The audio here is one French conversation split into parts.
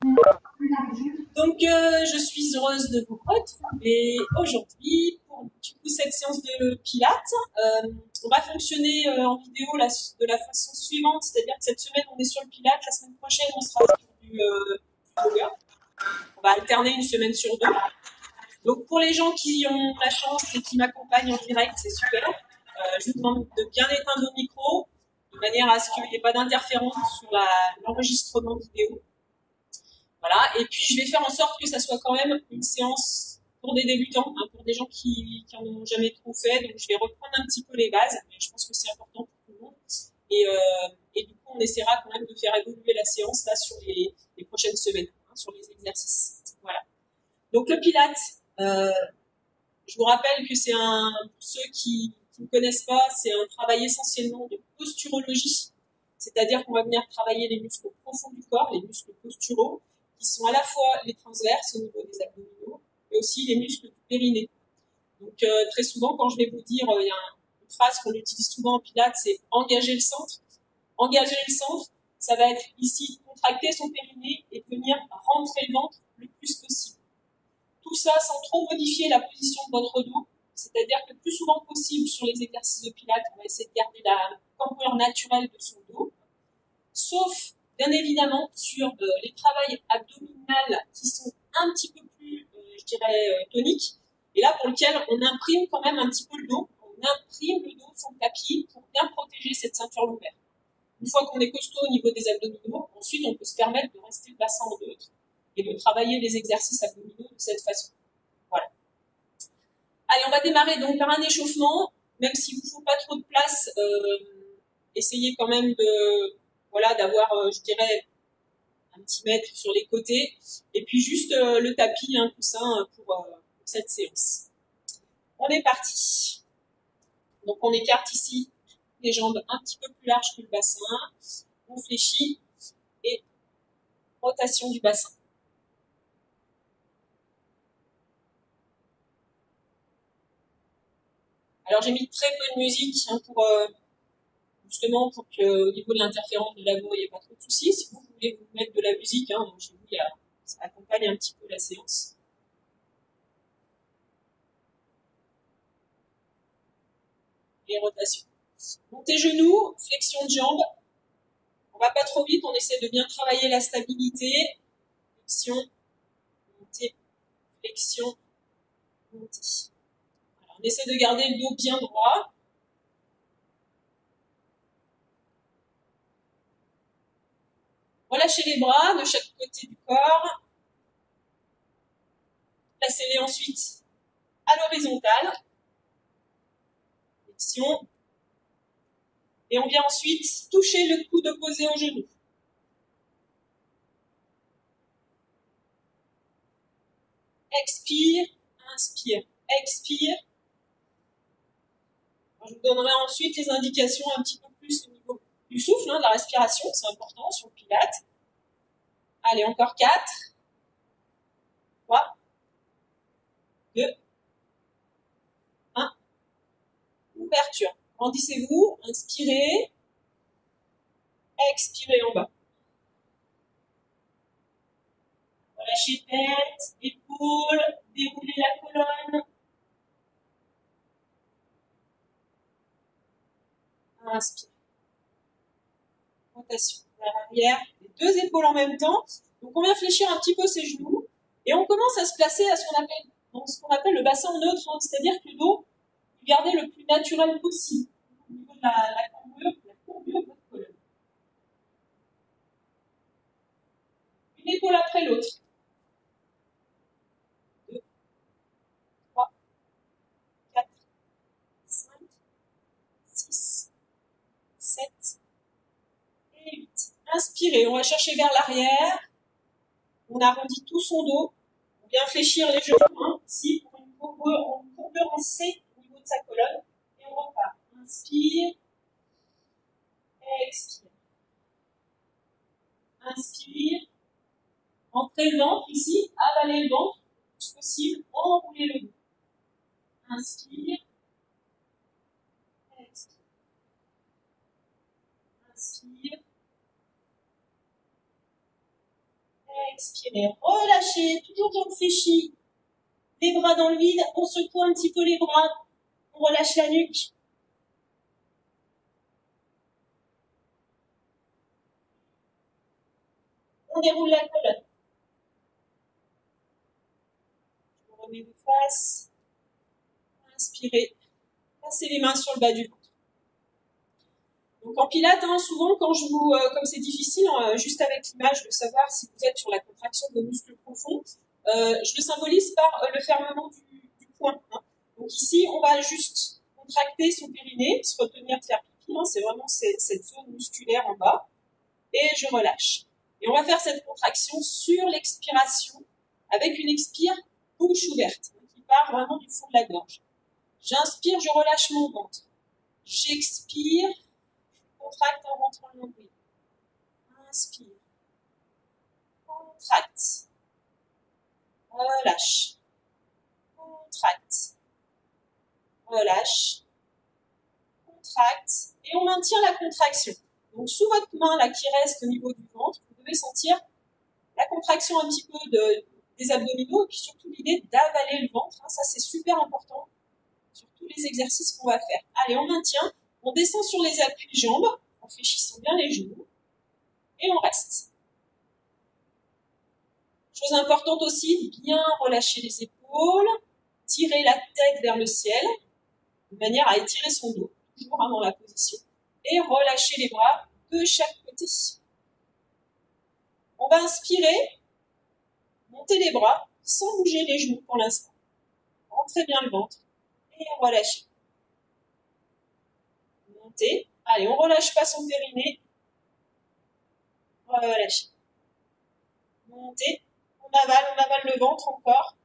Donc, je suis heureuse de vous retrouver aujourd'hui pour du coup, cette séance de Pilates. On va fonctionner en vidéo de la façon suivante, c'est-à-dire que cette semaine, on est sur le Pilates, la semaine prochaine, on sera sur du yoga. On va alterner une semaine sur deux. Donc, pour les gens qui ont la chance et qui m'accompagnent en direct, c'est super. Je vous demande de bien éteindre vos micros, de manière à ce qu'il n'y ait pas d'interférence sur l'enregistrement vidéo. Voilà, et puis je vais faire en sorte que ça soit quand même une séance pour des débutants, hein, pour des gens qui en ont jamais trop fait. Donc je vais reprendre un petit peu les bases, mais je pense que c'est important pour tout le monde. Et du coup, on essaiera quand même de faire évoluer la séance là sur les prochaines semaines, hein, sur les exercices. Voilà. Donc le Pilates, je vous rappelle que pour ceux qui ne connaissent pas, c'est un travail essentiellement de posturologie, c'est-à-dire qu'on va venir travailler les muscles profonds du corps, les muscles posturaux, qui sont à la fois les transverses au niveau des abdominaux, mais aussi les muscles du périnée. Donc très souvent, quand je vais vous dire, il y a une phrase qu'on utilise souvent en Pilates, c'est engager le centre. Engager le centre, ça va être ici contracter son périnée et venir rentrer le ventre le plus possible. Tout ça sans trop modifier la position de votre dos, c'est-à-dire que le plus souvent possible sur les exercices de Pilates, on va essayer de garder la cambrure naturelle de son dos, sauf bien évidemment sur les travails abdominales qui sont un petit peu plus, je dirais, toniques, et là pour lequel on imprime quand même un petit peu le dos, on imprime le dos de son tapis pour bien protéger cette ceinture lombaire. Une fois qu'on est costaud au niveau des abdominaux, ensuite on peut se permettre de rester le bassin en neutre et de travailler les exercices abdominaux de cette façon. Voilà. Allez, on va démarrer donc par un échauffement, même s'il ne vous faut pas trop de place, essayez quand même d'avoir, je dirais, un petit mètre sur les côtés, et puis juste le tapis, un coussin pour cette séance. On est parti. Donc on écarte ici les jambes un petit peu plus larges que le bassin, on fléchit et rotation du bassin. Alors j'ai mis très peu de musique justement pour qu'au niveau de l'interférence de la voix, il n'y ait pas trop de soucis. Si vous voulez vous mettre de la musique, hein, chez vous, ça accompagne un petit peu la séance. Les rotations. Montez genoux, flexion de jambes. On va pas trop vite, on essaie de bien travailler la stabilité. Flexion, montée, flexion, montée. Alors, on essaie de garder le dos bien droit. Relâchez les bras de chaque côté du corps. Placez-les ensuite à l'horizontale. Flexion. Et on vient ensuite toucher le coude opposé au genou. Expire, inspire, expire. Je vous donnerai ensuite les indications un petit peu plus au niveau du souffle, hein, de la respiration, c'est important sur le Pilates. Allez, encore 4, 3, 2, 1. Ouverture. Grandissez-vous, inspirez, expirez en bas. Relâchez tête, épaules, déroulez la colonne. Inspire. Rotation vers l'arrière, les deux épaules en même temps. Donc on vient fléchir un petit peu ses genoux et on commence à se placer à ce qu'on appelle le bassin en neutre, hein, c'est-à-dire que le dos, vous gardez le plus naturel possible au niveau de la courbure de votre colonne. Une épaule après l'autre. 2, 3, 4, 5, 6, 7 et 8. Inspirez, on va chercher vers l'arrière. On arrondit tout son dos. On vient fléchir les genoux, hein, ici pour une courbure en C au niveau de sa colonne. Et on repart. Inspire. Expire. Inspire. Entrez le ventre ici, avalez le ventre, le plus possible, enroulez le dos. Inspire. Expire. Inspire. Expirez, relâchez, toujours jambes fléchies. Les bras dans le vide, on secoue un petit peu les bras, on relâche la nuque. On déroule la colonne. Je me remets de face. Inspirez. Passez les mains sur le bas du ventre. Donc en pilates, souvent quand je vous, comme c'est difficile, juste avec l'image de savoir si vous êtes sur la contraction de muscles profonds, je le symbolise par le fermement du poing. Donc ici, on va juste contracter son périnée, se retenir de faire pipi, c'est vraiment cette zone musculaire en bas, et je relâche. Et on va faire cette contraction sur l'expiration, avec une expire bouche ouverte, qui part vraiment du fond de la gorge. J'inspire, je relâche mon ventre. J'expire, je contracte en rentrant le nombril. Inspire, contracte, relâche, contracte, relâche, contracte, et on maintient la contraction. Donc sous votre main là qui reste au niveau du ventre, vous devez sentir la contraction un petit peu des abdominaux, et puis surtout l'idée d'avaler le ventre, ça c'est super important sur tous les exercices qu'on va faire. Allez, on maintient, on descend sur les appuis-jambes, en fléchissant bien les genoux, et on reste. Chose importante aussi, bien relâcher les épaules, tirer la tête vers le ciel, de manière à étirer son dos, toujours dans la position, et relâcher les bras de chaque côté. On va inspirer, monter les bras, sans bouger les genoux pour l'instant. Rentrez bien le ventre, et relâchez. Montez. Allez, on relâche pas son périnée. Relâchez. Montez. On avale le ventre encore.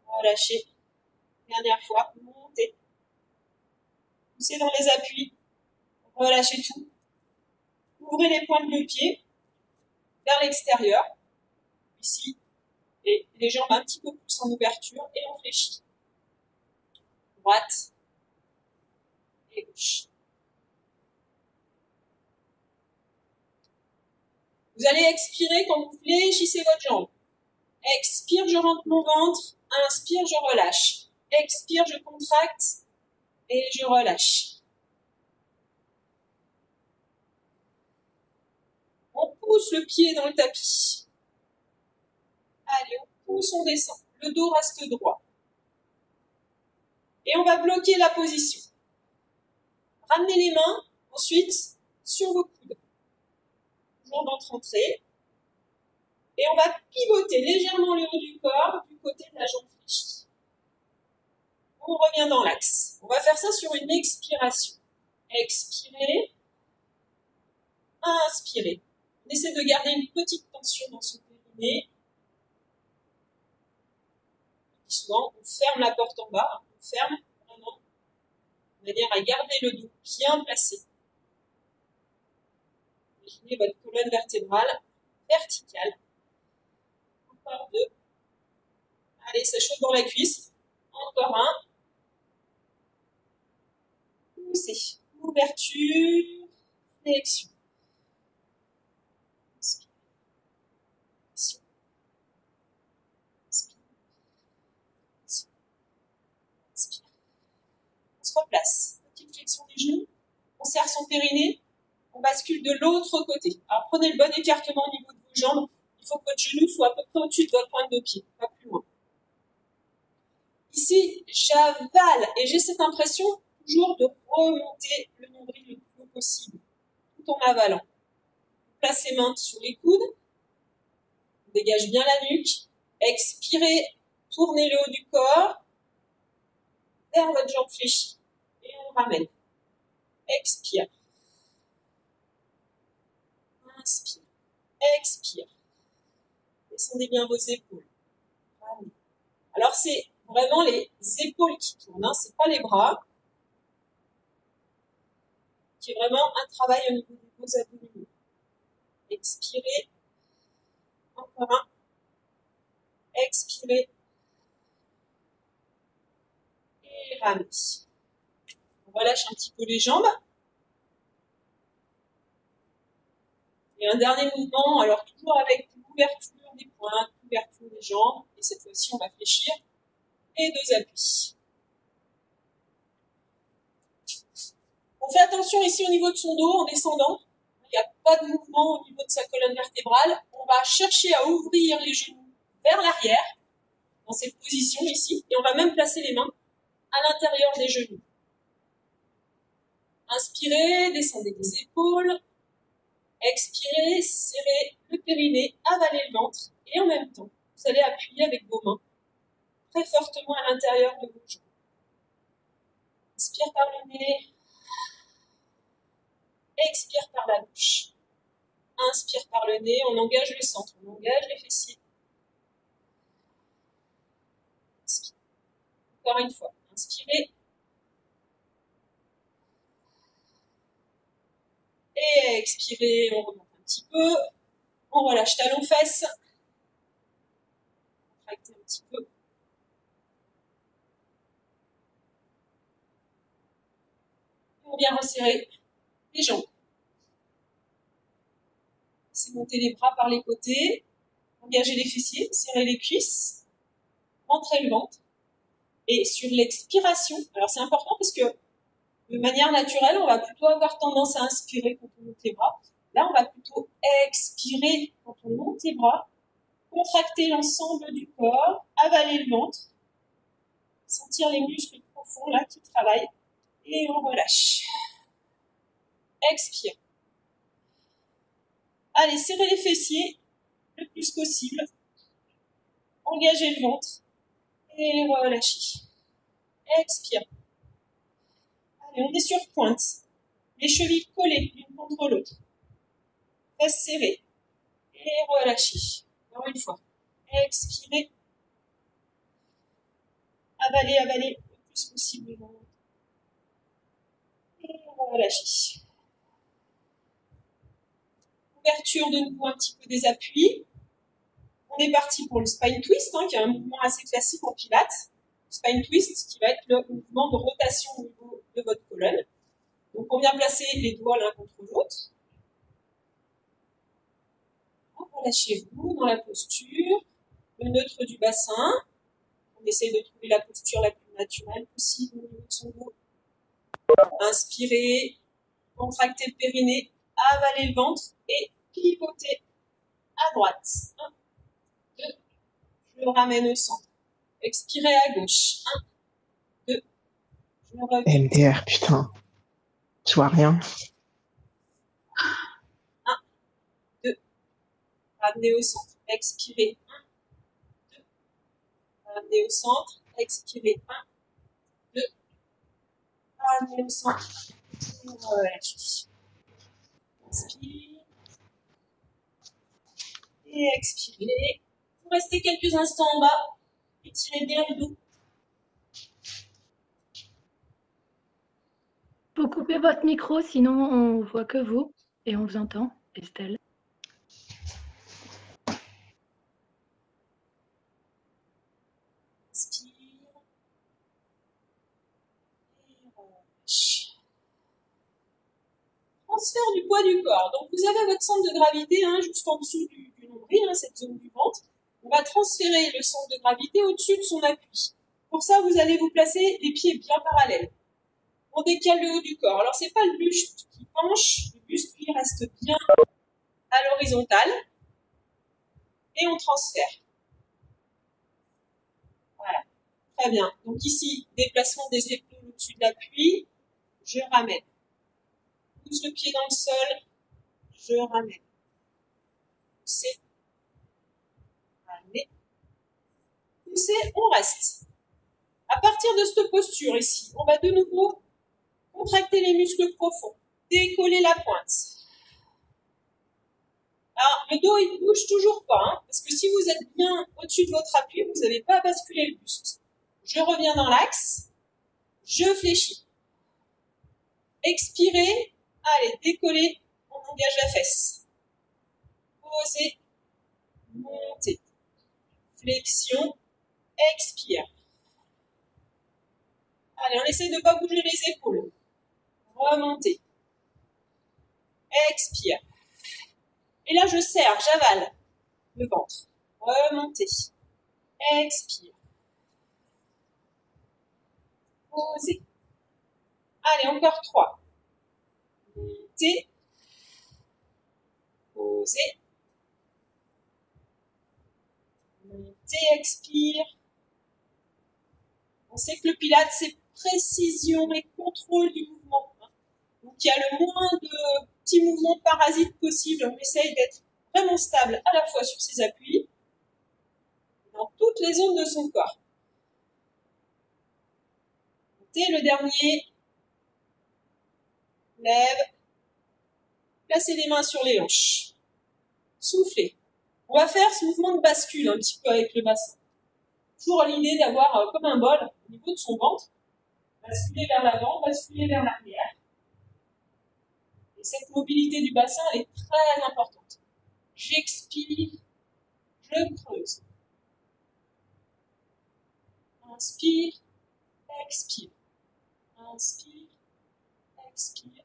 Relâchez. Dernière fois. Montez. Poussez dans les appuis. Relâchez tout. Ouvrez les pointes de pied vers l'extérieur. Ici. Et les jambes un petit peu plus en ouverture. Et on fléchit. Droite. Et gauche. Vous allez expirer quand vous fléchissez votre jambe. Expire, je rentre mon ventre. Inspire, je relâche. Expire, je contracte. Et je relâche. On pousse le pied dans le tapis. Allez, on pousse, on descend. Le dos reste droit. Et on va bloquer la position. Ramenez les mains, ensuite, sur vos coudes. Toujours ventre-entrée. Et on va pivoter légèrement le haut du corps du côté de la jambe fléchie. On revient dans l'axe. On va faire ça sur une expiration. Expirez. Inspirez. On essaie de garder une petite tension dans son périnée. Souvent, on ferme la porte en bas. On ferme vraiment de manière à garder le dos bien placé. Imaginez votre colonne vertébrale verticale. Encore deux. Allez, ça chauffe dans la cuisse. Encore un. Poussez. Ouverture. Flexion. Inspire. Flexion. Inspire. Flexion. Inspire. On se replace. Petite flexion des genoux. On serre son périnée. On bascule de l'autre côté. Alors prenez le bon écartement au niveau de vos jambes. Il faut que votre genou soit à peu près au-dessus de votre pointe de pied, pas plus loin. Ici, j'avale et j'ai cette impression toujours de remonter le nombril le plus haut possible, tout en avalant. Placez les mains sur les coudes, on dégage bien la nuque, expirez, tournez le haut du corps vers votre jambe fléchie et on ramène. Expire. Inspire. Expire. Descendez bien vos épaules. Alors, c'est vraiment les épaules qui tournent, c'est pas les bras. Qui est vraiment un travail au niveau de vos abdominaux. Expirez. Encore un. Expirez. Et ramenez. On relâche un petit peu les jambes. Et un dernier mouvement, alors toujours avec vous. ouverture des pointes, ouverture des jambes. Et cette fois-ci, on va fléchir et 2 appuis. On fait attention ici au niveau de son dos en descendant. Il n'y a pas de mouvement au niveau de sa colonne vertébrale. On va chercher à ouvrir les genoux vers l'arrière, dans cette position ici. Et on va même placer les mains à l'intérieur des genoux. Inspirez, descendez les épaules. Expirez, serrez le périnée, avalez le ventre. Et en même temps, vous allez appuyer avec vos mains très fortement à l'intérieur de vos jambes. Inspire par le nez. Expire par la bouche. Inspire par le nez, on engage le centre, on engage les fessiers. Inspire. Encore une fois, inspirez. Et expirez, on remonte un petit peu. On relâche talons-fesses. Contractez un petit peu. On vient resserrer les jambes. C'est monter les bras par les côtés, engager les fessiers, serrer les cuisses, rentrer le ventre. Et sur l'expiration, alors c'est important parce que de manière naturelle, on va plutôt avoir tendance à inspirer quand on monte les bras. Là, on va plutôt expirer quand on monte les bras, contracter l'ensemble du corps, avaler le ventre, sentir les muscles profonds là qui travaillent, et on relâche. Expire. Allez, serrez les fessiers le plus possible. Engagez le ventre et relâchez. Expire. Allez, on est sur pointe. Les chevilles collées l'une contre l'autre. Fesses serrées. Et relâchez. Encore une fois. Expirez. Avalez, avalez le plus possible le ventre. Et relâchez. Ouverture de nouveau un petit peu des appuis. On est parti pour le spine twist, qui est un mouvement assez classique en pilates. Spine twist qui va être le mouvement de rotation au niveau de votre colonne. Donc on vient placer les doigts l'un contre l'autre. Relâchez-vous dans la posture, le neutre du bassin. On essaye de trouver la posture la plus naturelle possible au niveau de son dos. Inspirez, contractez le périnée, avalez le ventre et pivotez à droite. 1, 2, je le ramène au centre. Expirez à gauche. 1, 2, je le reviens. MDR, putain. Je vois rien. 1, 2, ramenez au centre. Expirez. 1, 2, ramenez au centre. Expirez. 1, 2, ramenez au centre. Relâchez. Inspire. Et expirez. Vous restez quelques instants en bas. Étirez bien le dos. Vous coupez votre micro, sinon on voit que vous et on vous entend, Estelle. Inspire. Et relâche. Transfert du poids du corps. Donc vous avez votre centre de gravité juste en dessous du nombril, cette zone du ventre. On va transférer le centre de gravité au-dessus de son appui. Pour ça, vous allez vous placer les pieds bien parallèles. On décale le haut du corps. Alors, c'est pas le buste qui penche, le buste, lui, reste bien à l'horizontale. Et on transfère. Voilà. Très bien. Donc ici, déplacement des épaules au-dessus de l'appui. Je ramène. Pousse le pied dans le sol. Je ramène. Poussez. Ramenez. Poussez, on reste. À partir de cette posture ici, on va de nouveau contracter les muscles profonds, décoller la pointe. Alors, le dos, il ne bouge toujours pas, parce que si vous êtes bien au-dessus de votre appui, vous n'avez pas à basculer le buste. Je reviens dans l'axe, je fléchis. Expirez, allez, décollez, on engage la fesse. Posez, montez. Flexion, expire. Allez, on essaie de ne pas bouger les épaules. Remontez. Expire. Et là, je serre, j'avale. le ventre. Remontez. Expire. Posez. Allez, encore 3. Montez. Posez. Montez, expire. On sait que le Pilates, c'est précision et contrôle du mouvement. Donc, il y a le moins de petits mouvements parasites possibles. On essaye d'être vraiment stable à la fois sur ses appuis et dans toutes les zones de son corps. Montez le dernier. Lève. Placez les mains sur les hanches. Soufflez. On va faire ce mouvement de bascule un petit peu avec le bassin. Toujours l'idée d'avoir comme un bol au niveau de son ventre. Basculer vers l'avant, basculer vers l'arrière. Et cette mobilité du bassin, elle est très importante. J'expire, je creuse. Inspire, expire. Inspire, expire.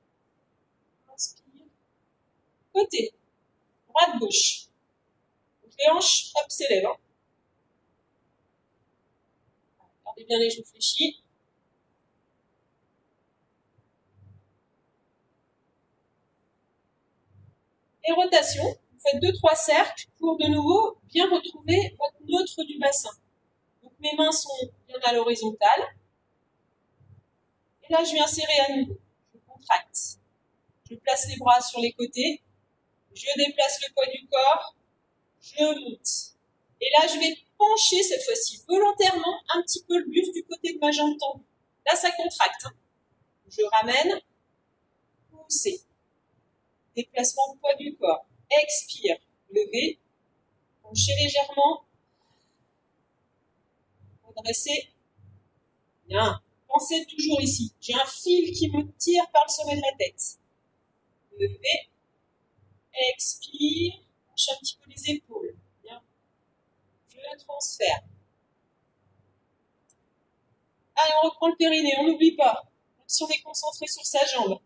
Inspire. Côté. Droite, gauche. Donc les hanches, hop, s'élèvent. Hein. Gardez bien les genoux fléchis. Et rotation. Vous faites 2-3 cercles pour de nouveau bien retrouver votre neutre du bassin. Donc mes mains sont bien à l'horizontale. Et là, je viens serrer à nouveau. Je contracte. Je place les bras sur les côtés. Je déplace le poids du corps. Je monte. Et là, je vais pencher cette fois-ci volontairement un petit peu le buste du côté de ma jambe tendue. Là, ça contracte. Hein. Je ramène. Poussez. Déplacement de poids du corps. Expire. Levez. Penchez légèrement. Redressez. Bien. Pensez toujours ici. J'ai un fil qui me tire par le sommet de la tête. Levez. Expire. Penchez un petit peu les épaules. Bien. Je transfère. Allez, on reprend le périnée. On n'oublie pas. Même si on est concentré sur sa jambe.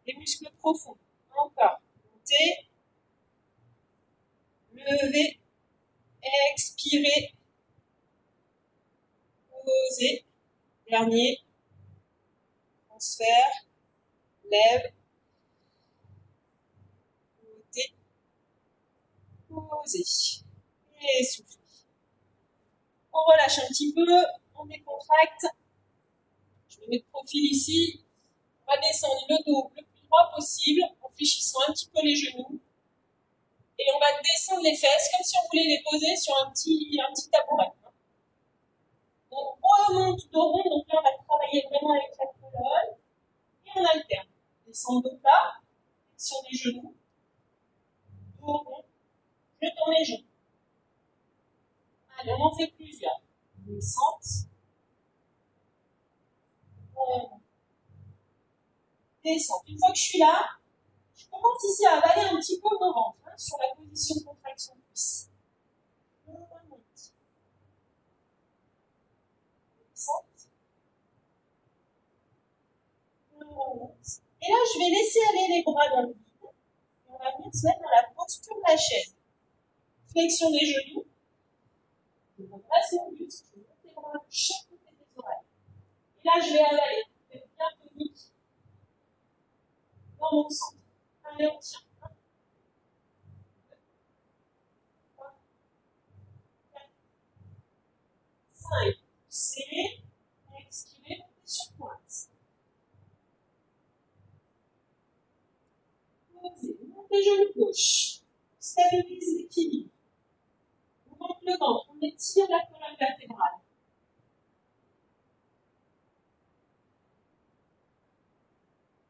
Les muscles profonds. Encore. Montez. Levez. Expirez. Posez. Dernier. Transfert. Lève. Montez. Posez. Et soufflez. On relâche un petit peu. On décontracte. Je me mets de profil ici. On va descendre le dos le plus droit possible en fléchissant un petit peu les genoux. Et on va descendre les fesses comme si on voulait les poser sur un petit tabouret. On remonte dos rond, donc là on va travailler vraiment avec la colonne. Et on alterne. Descend dos plat, flexion des genoux, dos rond, je tourne les genoux. Allez, on en fait plusieurs. Descente. Descente. Une fois que je suis là, je commence ici à avaler un petit peu mon ventre hein, sur la position de contraction de cuisse. Je remonte. Descente. Je remonte. Et là, je vais laisser aller les bras dans le vide. Et on va venir se mettre dans la posture de la chaise. Flexion des genoux. Je redresse mon buste. Je monte les bras de chaque côté des oreilles. Et là, je vais avaler. Je vais bien tonique dans mon centre. Allez, on tient. 1, 2, 3, 4, 5. Serrez. Expirez. Montez sur pointe. Posez. Montez genou gauche. Stabilise l'équilibre. On monte le ventre. On étire la colonne vertébrale.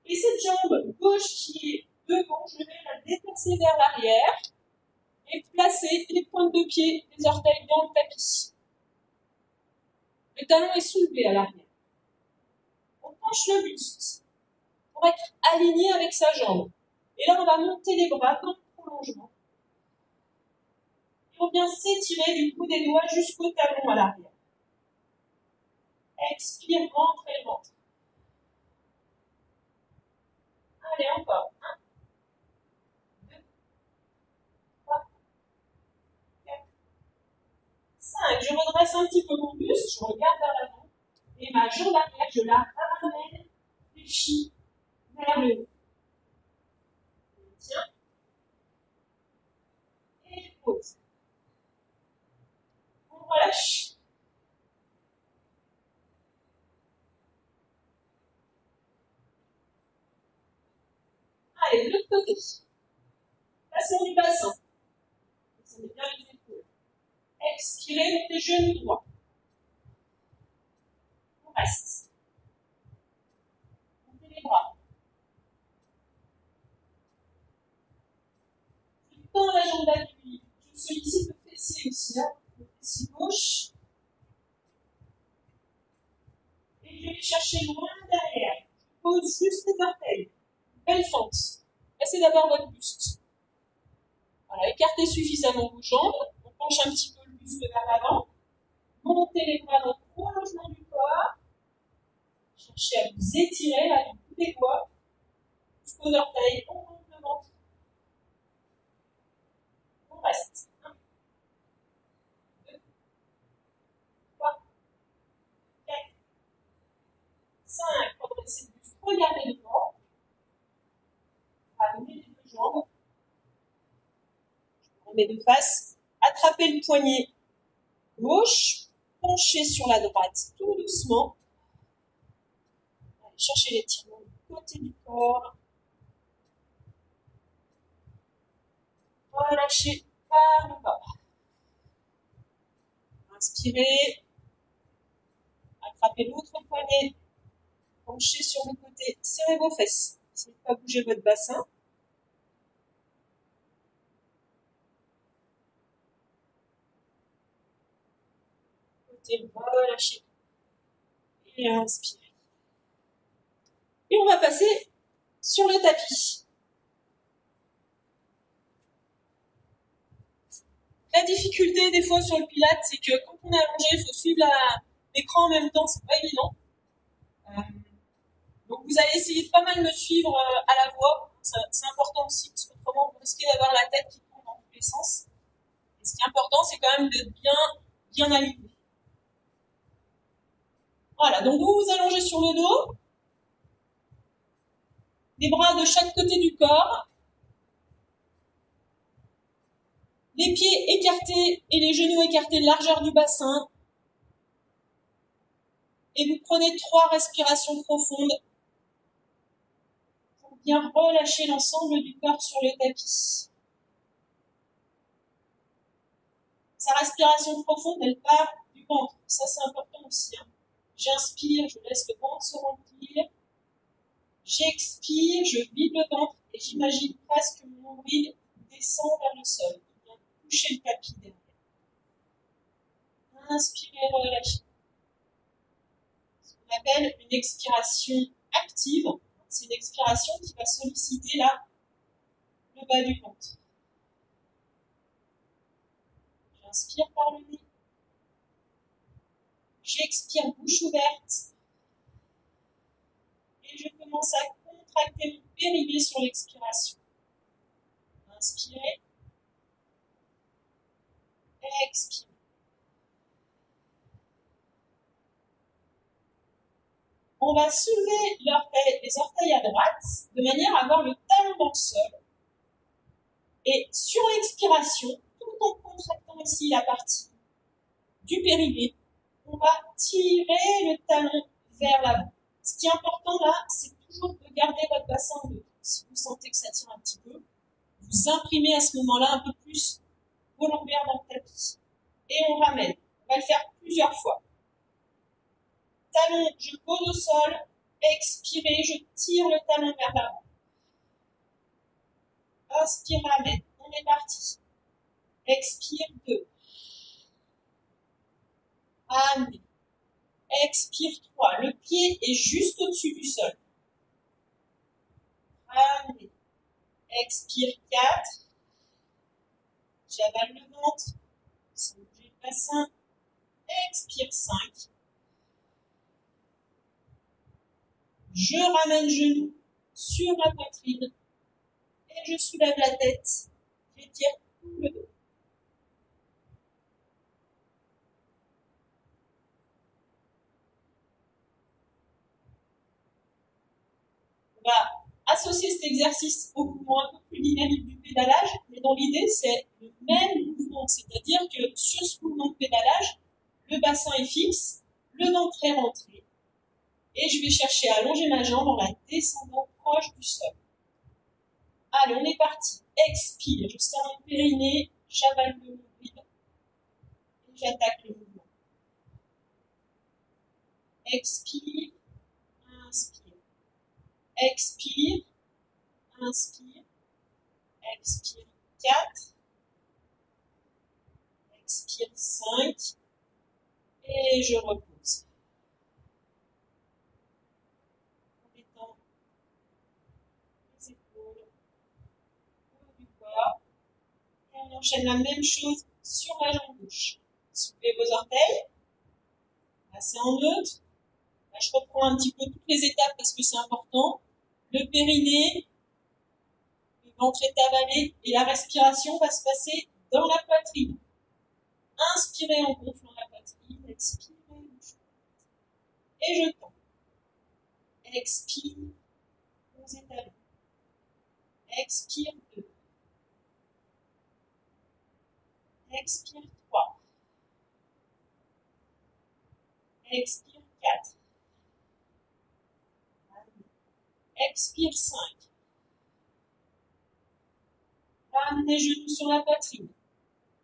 Et cette jambe gauche qui est devant, je vais la déplacer vers l'arrière et placer les pointes de pied, les orteils dans le tapis. Le talon est soulevé à l'arrière. On penche le buste pour être aligné avec sa jambe. Et là, on va monter les bras dans le prolongement. Et on vient s'étirer du bout des doigts jusqu'au talon à l'arrière. Expire, rentrez le ventre. Allez, encore. 1, 2, 3, redresse un petit peu mon buste, je regarde vers l'avant, et ma jambe arrière, je la ramène, fléchie vers le haut. Tiens. Et je pose. On relâche. Allez, de l'autre côté. Passons du bassin. Ça met bien les épaules. Expirez, montez genoux droits. On reste. Montez les bras. Je tends la jambe d'appui. Je sollicite le fessier aussi. Hein. Le fessier gauche. Et je vais chercher loin derrière. Je pose juste les orteils. Belle fente. Placez d'abord votre buste. Voilà, écartez suffisamment vos jambes. On penche un petit peu le buste vers l'avant. Montez les bras dans le prolongement du corps. Cherchez à vous étirer là, du bout des doigts. Jusqu'aux orteils. On monte le ventre. On reste. 1, 2, 3, 4, 5. Redressez le buste. Regardez devant. Ramenez les deux jambes. On met de face. Attrapez le poignet gauche. Penchez sur la droite tout doucement. Allez, cherchez l'étirement du côté du corps. Relâchez par le bas. Inspirez. Attrapez l'autre poignet. Penchez sur le côté. Serrez vos fesses. N'essayez pas bouger votre bassin. Relâchez. Et inspirez. Et on va passer sur le tapis. La difficulté des fois sur le Pilates, c'est que quand on est allongé, il faut suivre l'écran en même temps, c'est pas évident. Donc vous allez essayer de pas mal me suivre à la voix. C'est important aussi, parce qu'autrement vous risquez d'avoir la tête qui tourne dans tous les sens. Et ce qui est important, c'est quand même d'être bien aligné. Voilà, donc vous vous allongez sur le dos, les bras de chaque côté du corps, les pieds écartés et les genoux écartés, largeur du bassin, et vous prenez 3 respirations profondes pour bien relâcher l'ensemble du corps sur le tapis. Sa respiration profonde, elle part du ventre, ça c'est important aussi. Hein. J'inspire, je laisse le ventre se remplir. J'expire, je vide le ventre et j'imagine presque que mon nombril descend vers le sol. Il vient toucher le tapis derrière. Inspirez, relâchez. Ce qu'on appelle une expiration active. C'est une expiration qui va solliciter là le bas du ventre. J'inspire par le nez. J'expire bouche ouverte. Et je commence à contracter mon périnée sur l'expiration. Inspirez. Expirez. On va soulever les orteils à droite de manière à avoir le talon dans le sol. Et sur l'expiration, tout en contractant ici la partie du périnée, on va tirer le talon vers l'avant. Ce qui est important là, c'est toujours de garder votre bassin en deux. Si vous sentez que ça tire un petit peu, vous imprimez à ce moment-là un peu plus vos lombaires dans le tapis. Et on ramène. On va le faire plusieurs fois. Talon, je pose au sol. Expirez, je tire le talon vers l'avant. Inspire, ramène. On est parti. Expire, 2. Amenez. Expire 3. Le pied est juste au-dessus du sol. Amenez. Expire 4. J'avale le ventre. Sans bouger le bassin. Expire 5. Je ramène genou sur la poitrine. Et je soulève la tête. J'étire tout le dos. On va associer cet exercice au mouvement un peu plus dynamique du pédalage, mais dans l'idée, c'est le même mouvement. C'est-à-dire que sur ce mouvement de pédalage, le bassin est fixe, le ventre est rentré, et je vais chercher à allonger ma jambe en la descendant proche du sol. Allez, on est parti. Expire, je serre mon périnée, j'avale le vide, et j'attaque le mouvement. Expire, inspire. Expire, inspire, expire 4, expire 5, et je repose. En mettant les épaules, le haut du corps, et on enchaîne la même chose sur la jambe gauche. Soulevez vos orteils, passez en neutre. Là, je reprends un petit peu toutes les étapes parce que c'est important. Le périnée, le ventre est avalé et la respiration va se passer dans la poitrine. Inspirez en gonflant la poitrine, expirez, et je tends. Expire, vous étalez. Expire 2. Expire 3. Expire 4. Expire 5. Ramenez les genoux sur la poitrine.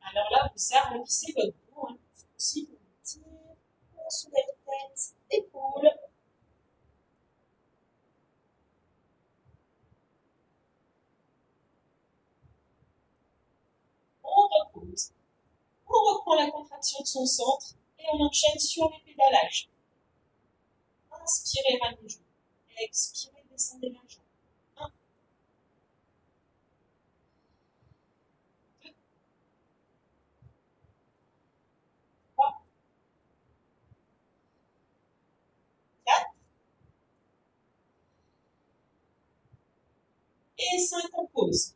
Alors là, vous arrondissez votre dos. Hein. Si vous tirez, on soulève tête, épaules. On repose. On reprend la contraction de son centre et on enchaîne sur les pédalages. Inspirez, ramenez les genoux. Expirez, descendez la jambe. 1, 2, 3, 4 et 5 en pause.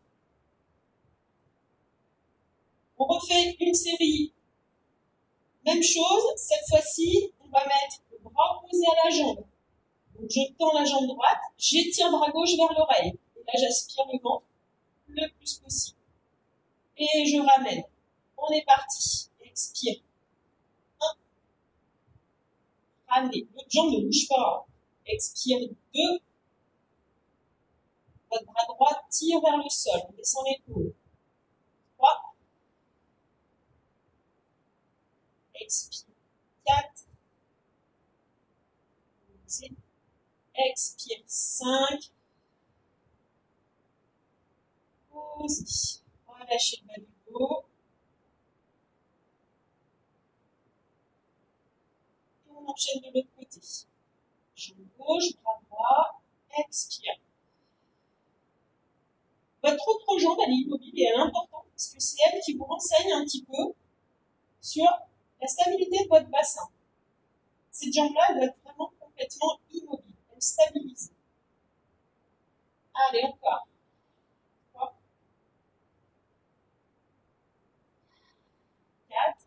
On refait une série. Même chose, cette fois-ci, on va mettre le bras opposé à la jambe. Donc je tends la jambe droite, j'étire le bras gauche vers l'oreille. Et là, j'aspire le ventre le plus possible. Et je ramène. On est parti. Expire. 1. Ramenez. L'autre jambe ne bouge pas. Expire. 2. Votre bras droit tire vers le sol. On descend l'épaule. 3. Expire. 4. Expire 5. Posez. Relâchez le bas du dos. Et on enchaîne de l'autre côté. Jambe gauche, bras droit. Expire. Votre autre jambe, elle est immobile et elle est importante parce que c'est elle qui vous renseigne un petit peu sur la stabilité de votre bassin. Cette jambe-là, elle doit être vraiment complètement immobile. Elle stabilise. Allez, encore. 3, 4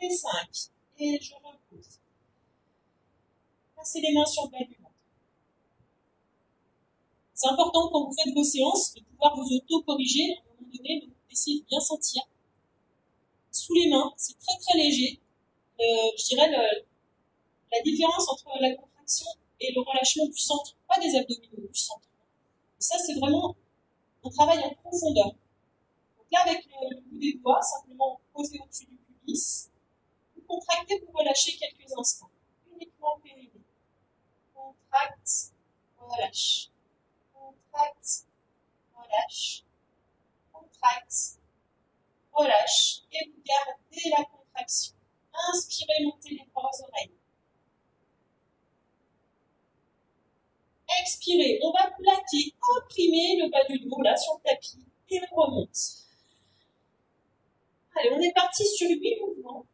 et 5. Et je repose. Passez les mains sur le bas du ventre. C'est important quand vous faites vos séances de pouvoir vous auto-corriger à un moment donné, donc essayez de bien sentir. Sous les mains, c'est très très léger. Je dirais la différence entre la contraction et le relâchement du centre, pas des abdominaux, du centre. Et ça, c'est vraiment un travail en profondeur. Donc là, avec le bout des doigts, simplement posé au-dessus du pubis, vous contractez pour relâcher quelques instants. Uniquement le périnée. Contracte, relâche. Contracte, relâche. Contracte, relâche. Et vous gardez la contraction. Inspirez, montez les bras aux oreilles. Expirez, on va plaquer, imprimer le bas du dos là sur le tapis et on remonte. Allez, on est parti sur 8 mouvements.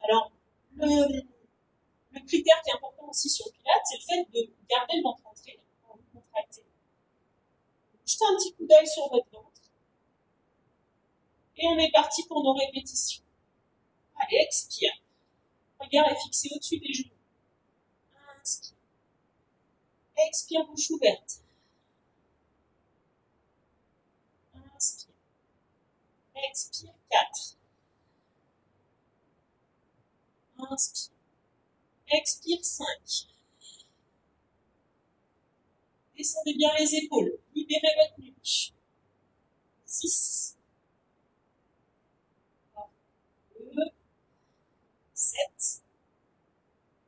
Alors, le critère qui est important aussi sur le Pilates, c'est le fait de garder le ventre entré quand vous contractez. Jetez un petit coup d'œil sur votre ventre. Et on est parti pour nos répétitions. Allez, expire. Regard est fixé au-dessus des genoux. Expire, bouche ouverte. Inspire. Expire, 4. Inspire. Expire, 5. Descendez bien les épaules. Libérez votre nuque. 6. 2. 7.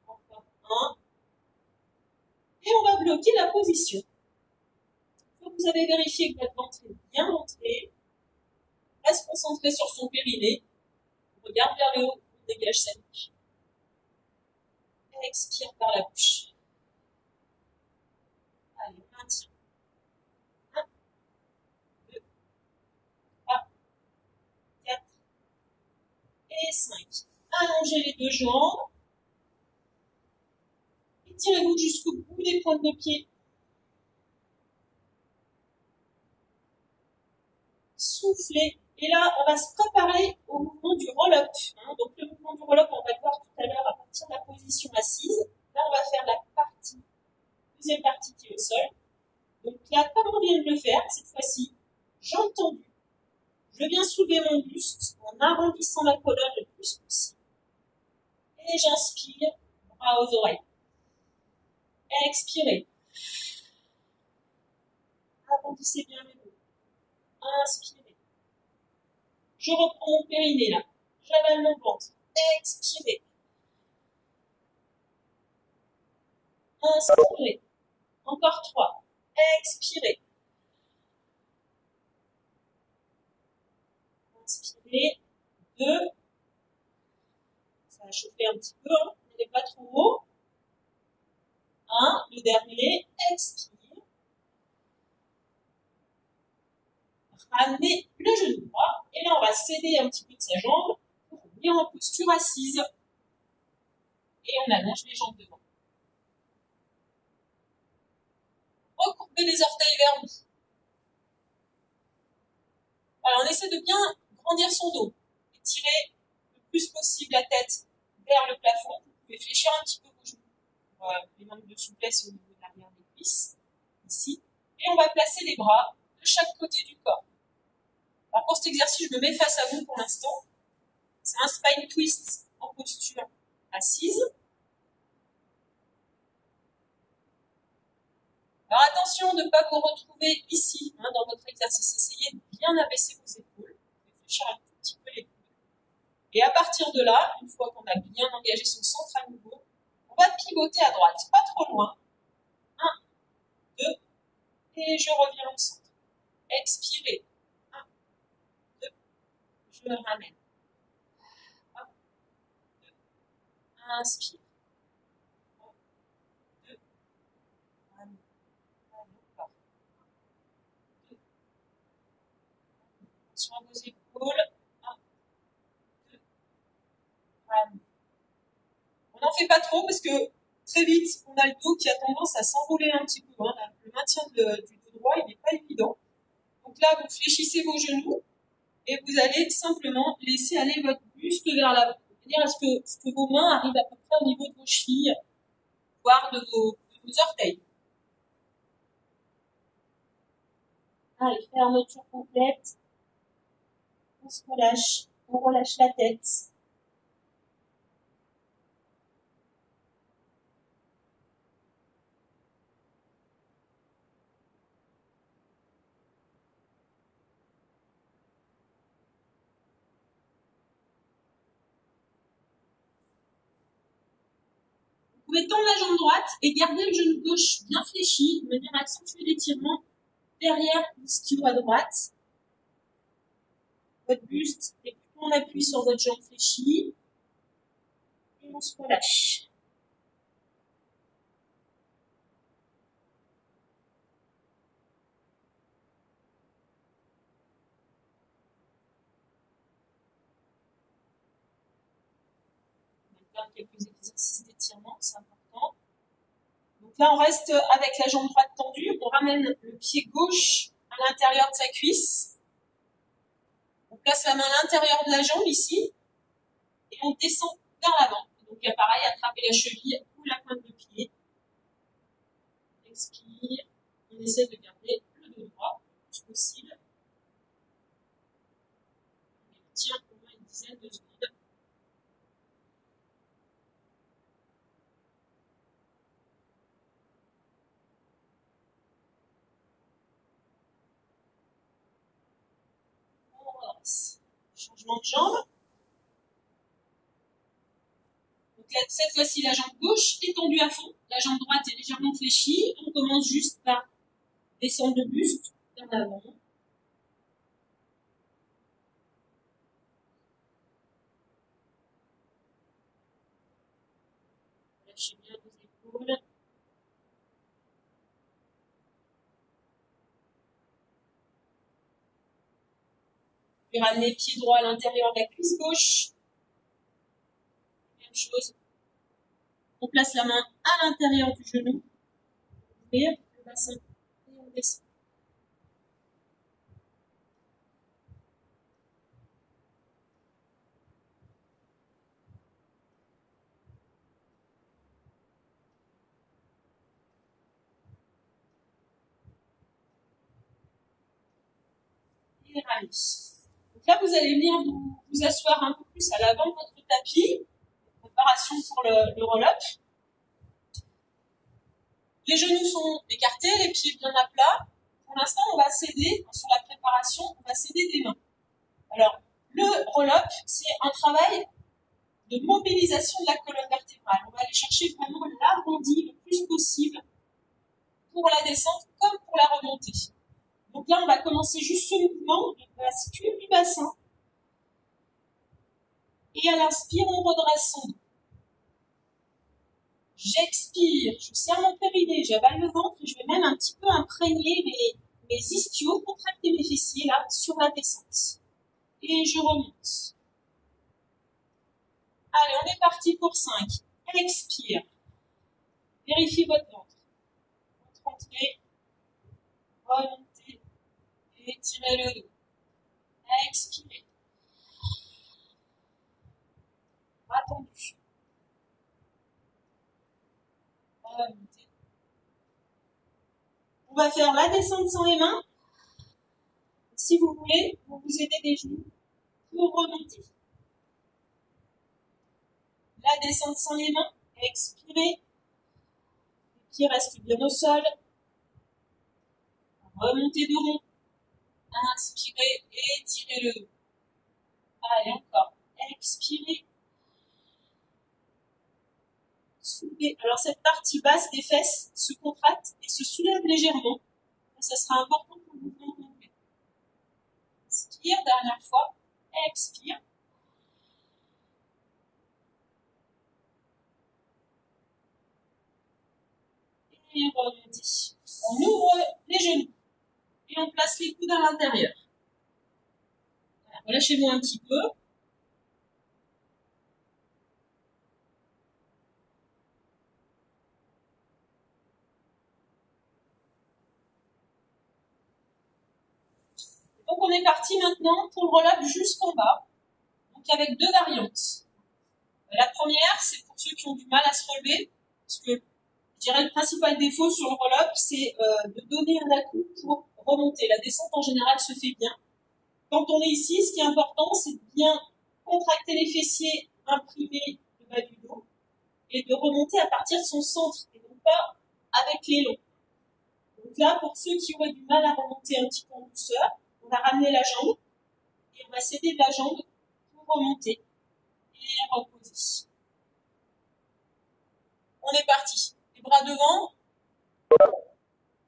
Encore 1. Et on va bloquer la position. Une fois que vous avez vérifié que votre ventre est bien rentré, on va se concentrer sur son périnée. On regarde vers le haut, on dégage sa nuque. Expire par la bouche. Allez, on maintient. 1, 2, 3, 4 et 5. Allongez les deux jambes. Étirez-vous jusqu'au bout des pointes de pied. Soufflez. Et là, on va se préparer au mouvement du roll-up. Donc, le mouvement du roll-up, on va le voir tout à l'heure à partir de la position assise. Là, on va faire la deuxième partie qui est au sol. Donc là, comme on vient de le faire, cette fois-ci, jambes tendues. Je viens soulever mon buste en arrondissant la colonne le plus possible. Et j'inspire, bras aux oreilles. Expirez. Arrondissez bien les dos. Inspirez. Je reprends mon périnée là. J'avale mon ventre. Expirez. Inspirez. Encore 3. Expirez. Inspirez. 2. Ça va chauffer un petit peu, hein. Il n'est pas trop haut. 1. Le dernier. Expire. Ramenez le genou droit. Et là, on va s'aider un petit peu de sa jambe pour venir en posture assise. Et on allonge les jambes devant. Recourbez les orteils vers vous. Alors, on essaie de bien grandir son dos. Étirez le plus possible la tête vers le plafond. Vous pouvez fléchir un petit peu vos genoux. Les manques de souplesse au niveau de l'arrière des cuisses. Ici. Et on va placer les bras de chaque côté du corps. Alors, pour cet exercice, je me mets face à vous pour l'instant. C'est un spine twist en posture assise. Alors attention de ne pas vous retrouver ici, dans votre exercice. Essayez de bien abaisser vos épaules, de fléchir un tout petit peu les coudes. Et à partir de là, une fois qu'on a bien engagé son centre à nouveau, on va pivoter à droite, pas trop loin. 1, 2, et je reviens au centre. Expirez. 1, 2, je me ramène. 1, 2, inspire. 1, 2, ramène. Sur vos épaules. 1, 2, ramène. On n'en fait pas trop parce que très vite, on a le dos qui a tendance à s'enrouler un petit peu. Le maintien du dos droit, il n'est pas évident. Donc là, vous fléchissez vos genoux et vous allez simplement laisser aller votre buste vers l'avant. C'est-à-dire à ce que vos mains arrivent à peu près au niveau de vos chevilles, voire de vos orteils. Allez, fermeture complète. On se relâche. On relâche la tête. Vous pouvez tendre la jambe droite et garder le genou gauche bien fléchi, de manière à accentuer l'étirement derrière l'ischio à droite. Votre buste, et plus on appuie sur votre jambe fléchie, et on se relâche. On va faire quelques exercices d'étirement, c'est important. Donc là, on reste avec la jambe droite tendue. On ramène le pied gauche à l'intérieur de sa cuisse. On place la main à l'intérieur de la jambe ici. Et on descend vers l'avant. Donc là, pareil, attrapez la cheville ou la pointe de pied. expire. On essaie de garder le dos droit le plus possible. On tient au moins une dizaine de secondes. On redresse. Changement de jambe. Donc là, cette fois-ci, la jambe gauche est tendue à fond. La jambe droite est légèrement fléchie. On commence juste par descendre le buste vers l'avant. Lâchez bien vos épaules. Puis ramenez pied droit à l'intérieur de la cuisse gauche. Même chose. On place la main à l'intérieur du genou. Ouvrir le bassin et on descend. Et ramenez. Donc là, vous allez venir vous asseoir un peu plus à l'avant de votre tapis. Préparation pour le roll-up. Les genoux sont écartés, les pieds bien à plat. Pour l'instant, on va s'aider, sur la préparation, on va s'aider des mains. Alors, le roll-up, c'est un travail de mobilisation de la colonne vertébrale. On va aller chercher vraiment l'arrondi le plus possible pour la descente comme pour la remontée. Donc là, on va commencer juste ce mouvement de la situer du bassin. Et à l'inspire, on redresse son dos. J'expire, je serre mon périnée, j'avale le ventre et je vais même un petit peu imprégner mes ischios, contracter mes fessiers là sur la descente. Et je remonte. Allez, on est parti pour 5. Expire. Vérifiez votre ventre. Rentrez, remontez et étirez le dos. Expirez. Attendu. Remontez. On va faire la descente sans les mains. Si vous voulez, vous vous aidez des genoux pour remonter. La descente sans les mains. Expirez. Les pieds restent bien au sol. Remontez de rond. Inspirez et étirez le dos. Allez, encore. Expirez. Soulevez. Alors, cette partie basse des fesses se contracte et se soulève légèrement. Ça sera important pour le mouvement complet. Inspire, dernière fois. Expire. Et remontez. On ouvre les genoux. Et on place les coudes à l'intérieur. Relâchez-vous un petit peu. Donc on est parti maintenant pour le roll-up jusqu'en bas. Donc avec deux variantes. La première, c'est pour ceux qui ont du mal à se relever. Parce que je dirais le principal défaut sur le roll-up, c'est de donner un à-coup pour remonter. La descente en général se fait bien. Quand on est ici, ce qui est important, c'est de bien contracter les fessiers, imprimer le bas du dos et de remonter à partir de son centre et non pas avec l'élan. Donc là, pour ceux qui auraient du mal à remonter un petit peu en douceur, on va ramener la jambe et on va s'aider de la jambe pour remonter et reposer. On est parti. Les bras devant.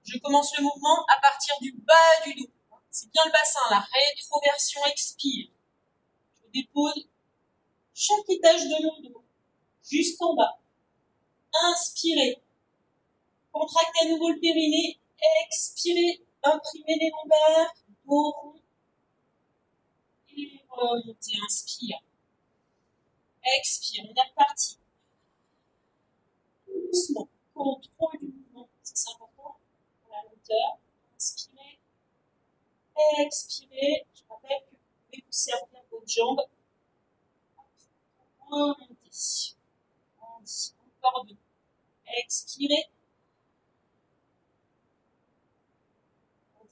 Je commence le mouvement à partir du bas du dos. C'est bien le bassin, la rétroversion expire. Je dépose chaque étage de mon dos jusqu'en bas. Inspirez. Contractez à nouveau le périnée. Expirez. Imprimez les lombaires. Dos rond. Et remontez. Inspire. Expire. On est reparti. Doucement. Contrôle du mouvement. C'est important pour la longueur. Inspirez. Expirez. Je rappelle que vous pouvez vous servir votre jambe. Remontez. Encore deux. Expirez.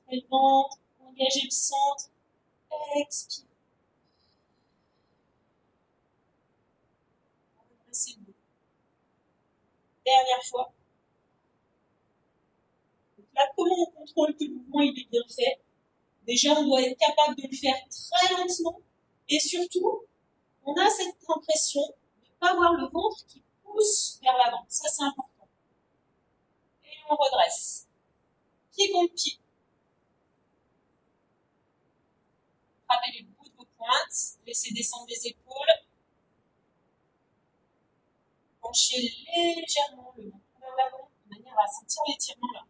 Montrez le ventre, engagez le centre, expirez. Redressez le dos. Dernière fois. Donc là, comment on contrôle que le mouvement il est bien fait? Déjà, on doit être capable de le faire très lentement. Et surtout, on a cette impression de ne pas avoir le ventre qui pousse vers l'avant. Ça, c'est important. Et on redresse. Pied contre pied. Frappez les bouts de vos pointes. Laissez descendre les épaules. Penchez légèrement le ventre vers l'avant, de manière à sentir l'étirement là,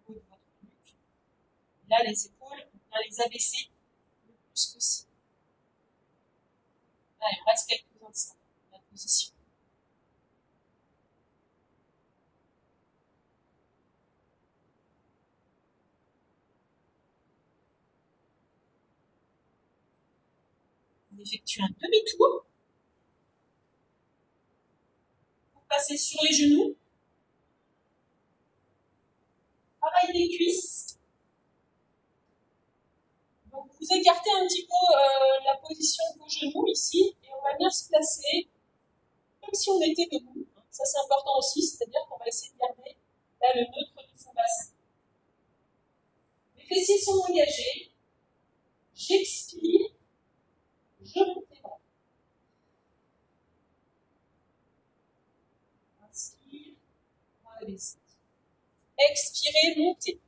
au niveau de votre nuque. Là, les épaules, on va les abaisser le plus possible. Allez, on reste quelques instants dans la position. On effectue un demi-tour pour passer sur les genoux. Travail des cuisses. Donc vous écartez un petit peu la position de vos genoux ici et on va venir se placer comme si on était debout. Ça c'est important aussi, c'est-à-dire qu'on va essayer de garder là, le neutre de son bassin. Mes fessiers sont engagés. J'expire. Je monte les bras. Inspire. Redescend. Expirez, montez.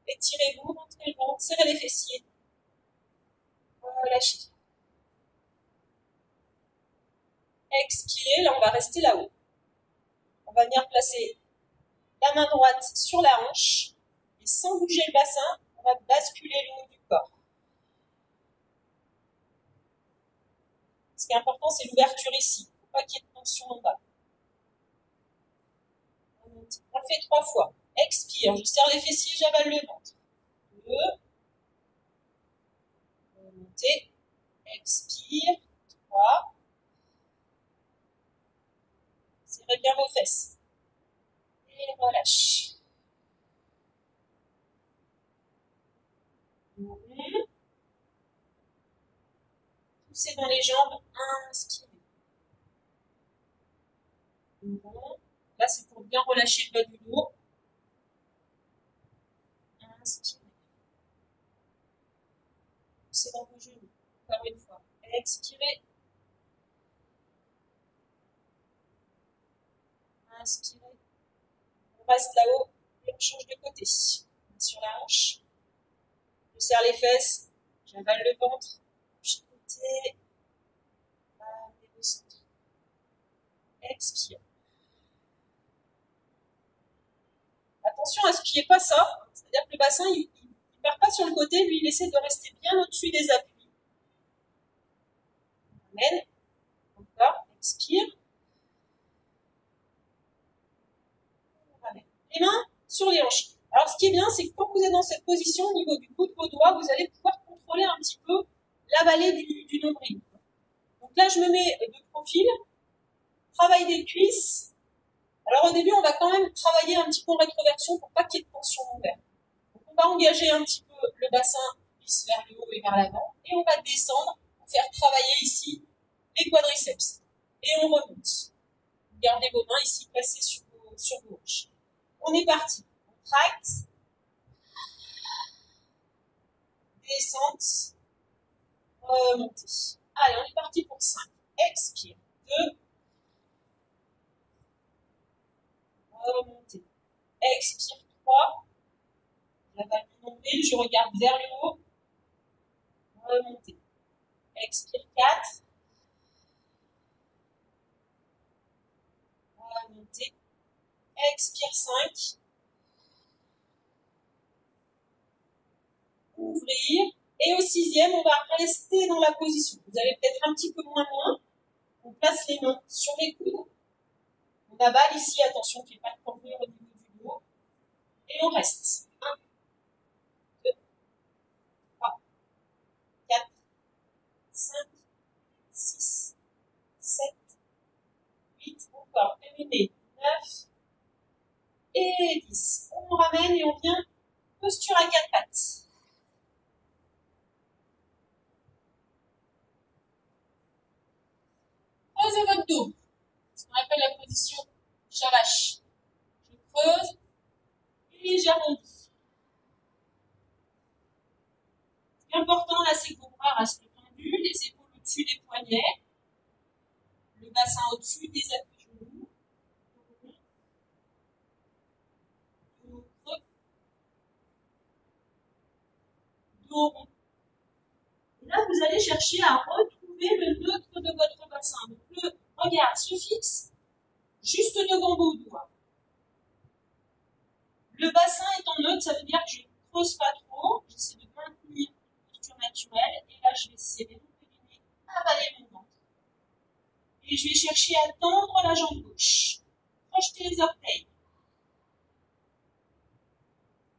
Étirez-vous, rentrez le ventre, serrez les fessiers. Relâchez. Expirez, là on va rester là-haut. On va venir placer la main droite sur la hanche et sans bouger le bassin, on va basculer le haut du corps. Ce qui est important, c'est l'ouverture ici. Il ne faut pas qu'il y ait de tension en bas. On le fait 3 fois. Expire, je serre les fessiers, j'avale le ventre. 2. Remontez. Expire. 3. Serrez bien vos fesses. Et relâche. Poussez dans les jambes. Inspirez. Là, c'est pour bien relâcher le bas du dos. Inspirez. Poussez dans vos genoux. Encore une fois. Expirez. Inspirez. On reste là-haut et on change de côté. Sur la hanche. Je serre les fesses. J'avale le ventre. Je côté. Et au centre. Expire. Attention à ce qu'il n'y ait pas ça. C'est-à-dire que le bassin, il ne perd pas sur le côté. Lui, il essaie de rester bien au-dessus des appuis. On amène. Encore. Expire. On ramène. Les mains sur les hanches. Alors, ce qui est bien, c'est que quand vous êtes dans cette position, au niveau du bout de vos doigts, vous allez pouvoir contrôler un petit peu la vallée du nombril. Donc là, je me mets de profil. Travail des cuisses. Alors, au début, on va quand même travailler un petit peu en rétroversion pour pas qu'il y ait de tension longueur. Donc, on va engager un petit peu le bassin glisse vers le haut et vers l'avant. Et on va descendre pour faire travailler ici les quadriceps. Et on remonte. Gardez vos mains ici placées sur vos hanches. On est parti. On tracte. Descente. Remontez. Allez, on est parti pour 5. Expire. 2. Remontez. Expire 3. J'avale mon nombril, je regarde vers le haut. Remontez. Expire 4. Remontez. Expire 5. Ouvrir. Et au 6e, on va rester dans la position. Vous allez peut-être un petit peu moins loin. On place les mains sur les coudes. On avale ici, attention qu'il n'y ait pas de cambrure au niveau du dos. Et on reste. 1, 2, 3, 4, 5, 6, 7, 8, encore. Terminé. 9 et 10. On ramène et on vient Posture à quatre pattes. Creusez votre dos. Ce qu'on appelle la position chat vache. Je creuse et j'arrondis. Ce qui est important là, c'est que vos bras restent tendus, les épaules au-dessus des poignets, le bassin au-dessus des appuis-genoux. Dos creux. Dos rond. Et là, vous allez chercher à retrouver le neutre de votre bassin. Donc, le regard se fixe juste devant vos doigts. Le bassin étant neutre, ça veut dire que je ne creuse pas trop. J'essaie de maintenir une posture naturelle. Et là, je vais serrer mon périnée, avaler mon ventre. Et je vais chercher à tendre la jambe gauche. Projeter les orteils.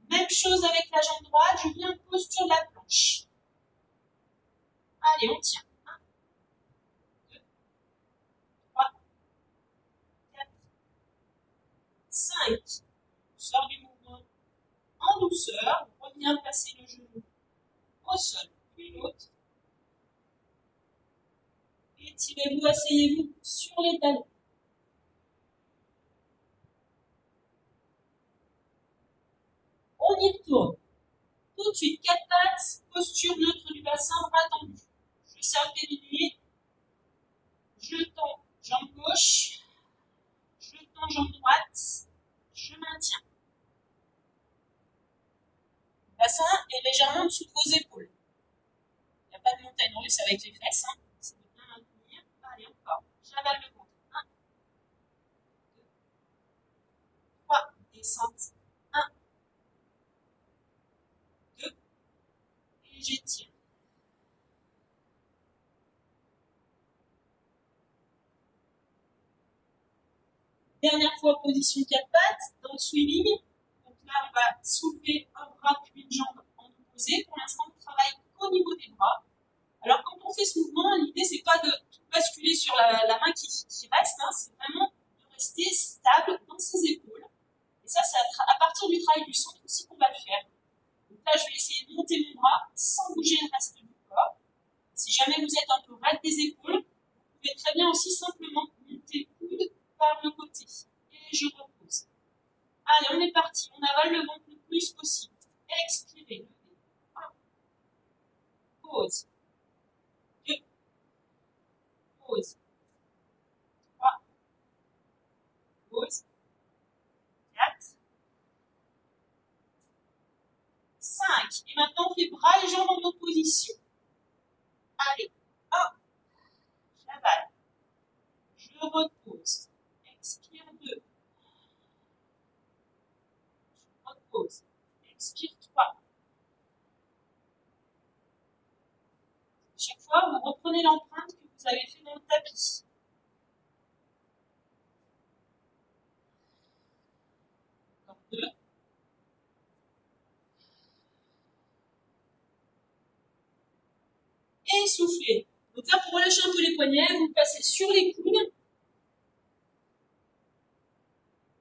Même chose avec la jambe droite, je viens posture de la planche. Allez, on tient. 1, 2, 3, 4, 5. On sort du mouvement en douceur. On revient placer le genou au sol, puis l'autre. Étirez-vous, asseyez-vous sur les talons. On y retourne. Tout de suite, quatre pattes, posture neutre du bassin, bras tendus. Je serre le périnée, je tends jambe gauche, je tends jambe droite, je maintiens. Le bassin est légèrement en dessous de vos épaules. Il n'y a pas de montagne russe avec les fesses, hein. C'est de bien maintenir. Allez, encore. J'avale le ventre. 1, 2, 3, descente. 1, 2, et j'étire. Dernière fois, position 4 pattes, dans le swimming. Donc là, on va soulever un bras puis une jambe en opposé. Pour l'instant, on travaille qu'au niveau des bras. Alors, quand on fait ce mouvement, l'idée, c'est pas de tout basculer sur la main qui reste, hein, c'est vraiment de rester stable dans ses épaules. Et ça, c'est à partir du travail du centre aussi qu'on va le faire. Donc là, je vais essayer de monter mon bras sans bouger le reste du corps. Si jamais vous êtes un peu raide des épaules, vous pouvez très bien aussi simplement monter le coude par le côté. Et je repose. Allez, on est parti. On avale le ventre le plus possible. Expirez. 1. Pause. 2. Pause. 3. Pause. 4. 5. Et maintenant, on fait bras et jambes en opposition. Allez. 1. J'avale. Je repose. Expire 2. Je repose. Expire 3. Chaque fois, vous reprenez l'empreinte que vous avez fait dans le tapis. Encore 2. Et soufflez. Donc là, pour relâcher un peu les poignets, vous passez sur les coudes.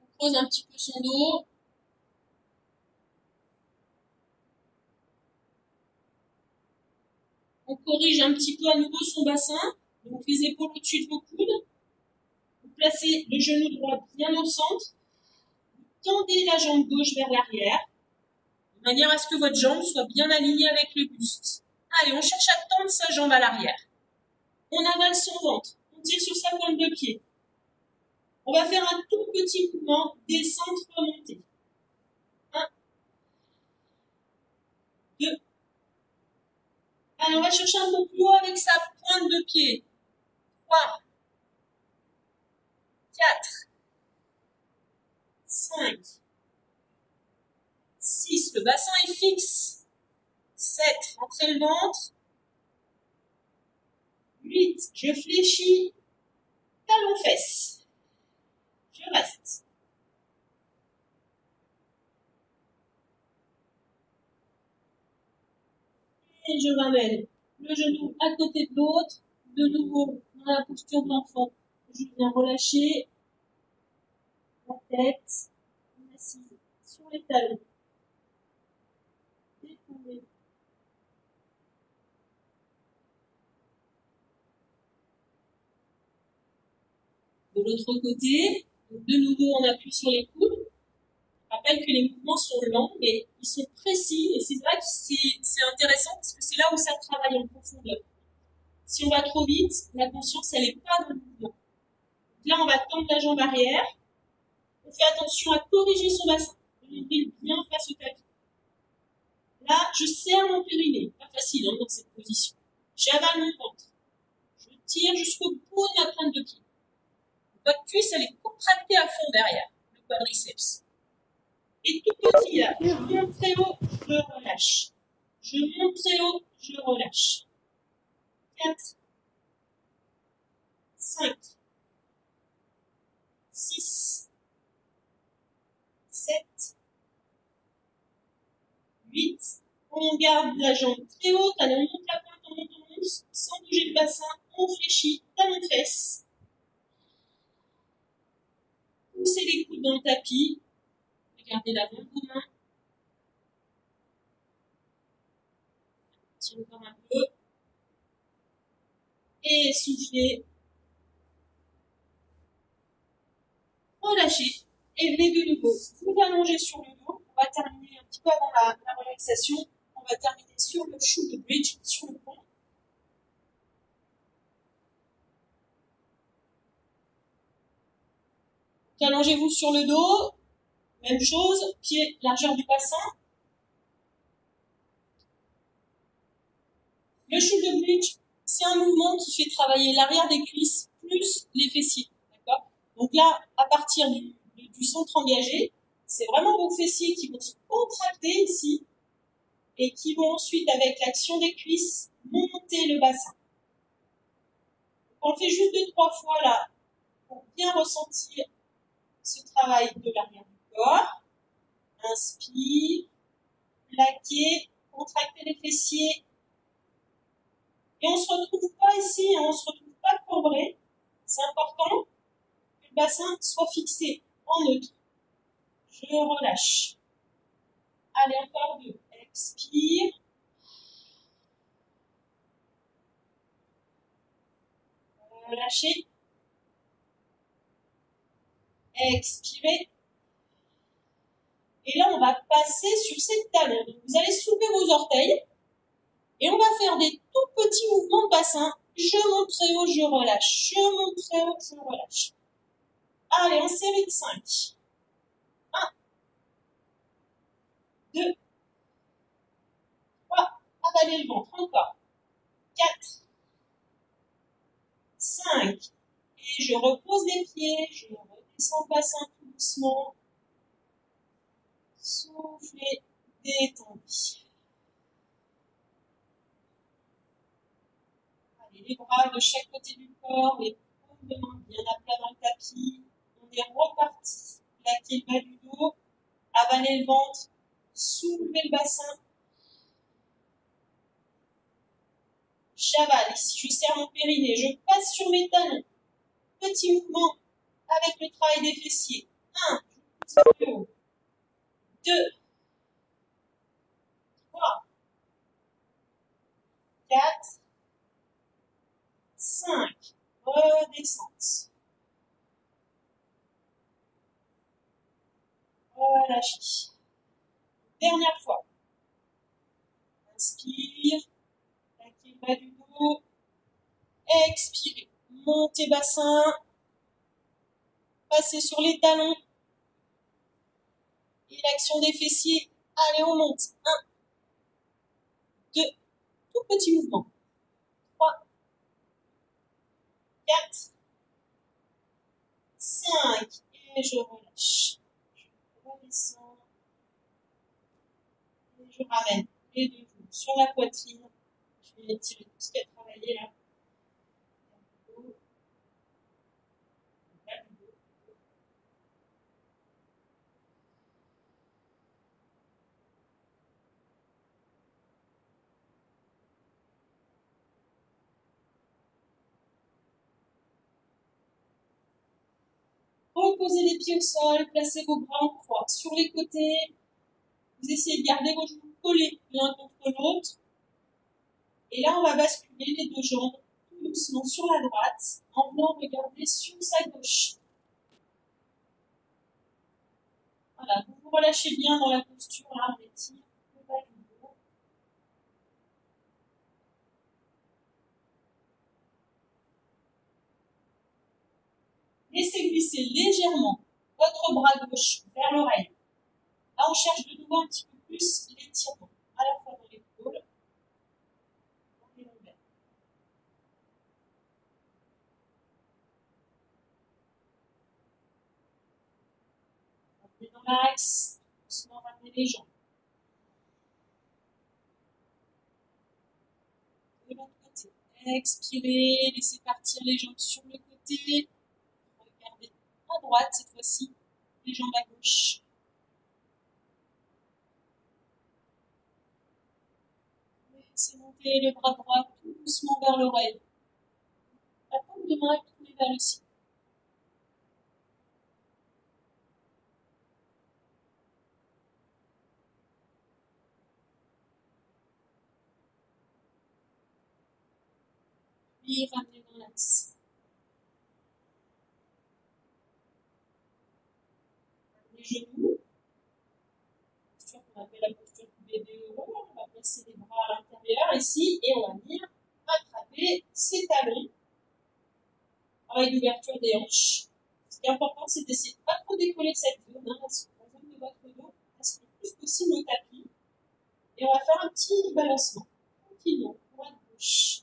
On creuse un petit peu son dos. On corrige un petit peu à nouveau son bassin. Donc les épaules au-dessus de vos coudes. Vous placez le genou droit bien au centre. Vous tendez la jambe gauche vers l'arrière. De manière à ce que votre jambe soit bien alignée avec le buste. Allez, on cherche à tendre sa jambe à l'arrière. On avale son ventre. On tire sur sa pointe de pied. On va faire un tout petit mouvement, descente, remontée. 1, 2. Allez, on va chercher un peu plus haut avec sa pointe de pied. 3, 4, 5, 6. Le bassin est fixe. 7. Rentrez le ventre. 8. Je fléchis. Talon-fesses. Je reste. Et je ramène le genou à côté de l'autre. De nouveau dans la posture de l'enfant. Je viens relâcher la tête assise sur les talons. Détendez. De l'autre côté, de nouveau, on appuie sur les coudes. Je rappelle que les mouvements sont lents, mais ils sont précis. Et c'est vrai que c'est intéressant parce que c'est là où ça travaille en profondeur. Si on va trop vite, la conscience, elle n'est pas dans le mouvement. Donc là, on va tendre la jambe arrière. On fait attention à corriger son bassin. Le nombril bien face au tapis. Là, je serre mon périnée. Pas facile dans cette position. J'avale mon ventre. Je tire jusqu'au bout de ma pointe de pied. Votre cuisse, elle est contractée à fond derrière, le quadriceps. Et tout petit, là, je monte très haut, je relâche. Je monte très haut, je relâche. 4, 5, 6, 7, 8. On garde la jambe très haute, allez, on monte la pointe, on monte, sans bouger le bassin, on fléchit, talon-fesse. Poussez les coudes dans le tapis. Regardez l'avant de vos mains. Tirez encore un peu. Et soufflez. Relâchez. Et venez de nouveau. Vous allongez sur le dos. On va terminer un petit peu avant la relaxation. On va terminer sur le shoulder bridge, sur le pont. Allongez-vous sur le dos. Même chose. Pied, largeur du bassin. Le shoulder bridge, c'est un mouvement qui fait travailler l'arrière des cuisses plus les fessiers. D'accord ? Donc là, à partir du centre engagé, c'est vraiment vos fessiers qui vont se contracter ici et qui vont ensuite, avec l'action des cuisses, monter le bassin. Donc on le fait juste 2-3 fois là pour bien ressentir ce travail de l'arrière du corps. Inspire, plaquer, contracter les fessiers. Et on ne se retrouve pas ici, hein, on ne se retrouve pas cambré. C'est important que le bassin soit fixé en neutre. Je relâche. Allez, encore 2. Expire. Relâchez. Expirez. Et là, on va passer sur ces talons. Donc, vous allez soulever vos orteils. Et on va faire des tout petits mouvements de bassin. Je monte très haut, je relâche. Je monte très haut, je relâche. Allez, en série de 5. 1, 2, 3. Avalez le ventre. Encore. 4, 5. Et je repose les pieds. Je redescends le bassin tout doucement. Soufflez, détendez. Les bras de chaque côté du corps, les paumes de main bien à plat dans le tapis. On est reparti. Plaquez le bas du dos, avalez le ventre, soulevez le bassin. J'avale. Ici, je serre mon périnée. Je passe sur mes talons. Petit mouvement avec le travail des fessiers. 1, je pousse plus haut. 2, 3, 4, 5. Redescente. Relâchez. Dernière fois. Inspire. Plaquez le bas du dos. Expirez. Montez bassin. Passez sur les talons. Et l'action des fessiers. Allez, on monte. 1, 2. Tout petit mouvement. 3, 4, 5. Et je relâche. Je redescends. Et je ramène les deux genoux sur la poitrine. Je vais étirer tout ce qui a travaillé là. Reposez les pieds au sol, placez vos bras en croix sur les côtés. Vous essayez de garder vos genoux collés l'un contre l'autre. Et là, on va basculer les deux jambes tout doucement sur la droite en venant regarder sur sa gauche. Voilà, vous vous relâchez bien dans la posture, là, on étire le bas du dos. Laissez glisser légèrement votre bras gauche vers l'oreille. Là, on cherche de nouveau un petit peu plus l'étirement, à la fois dans l'épaule, dans les lombaires. Revenez dans l'axe, doucement ramenez les jambes. De l'autre côté, expirez, laissez partir les jambes sur le côté. Regardez à droite cette fois-ci, les jambes à gauche. Laissez monter le bras droit tout doucement vers l'oreille. La paume de main est tournée vers le ciel. Puis ramenez dans l'axe. Les genoux. Posture qu'on appelle la posture du bébé heureux. On va placer les bras à l'intérieur ici et on va venir attraper ses talons. Travail d'ouverture des hanches. Ce qui est important, c'est d'essayer de ne pas trop décoller cette zone. La zone de votre dos reste le plus possible au tapis. Et on va faire un petit balancement. Tranquillement, droite-gauche.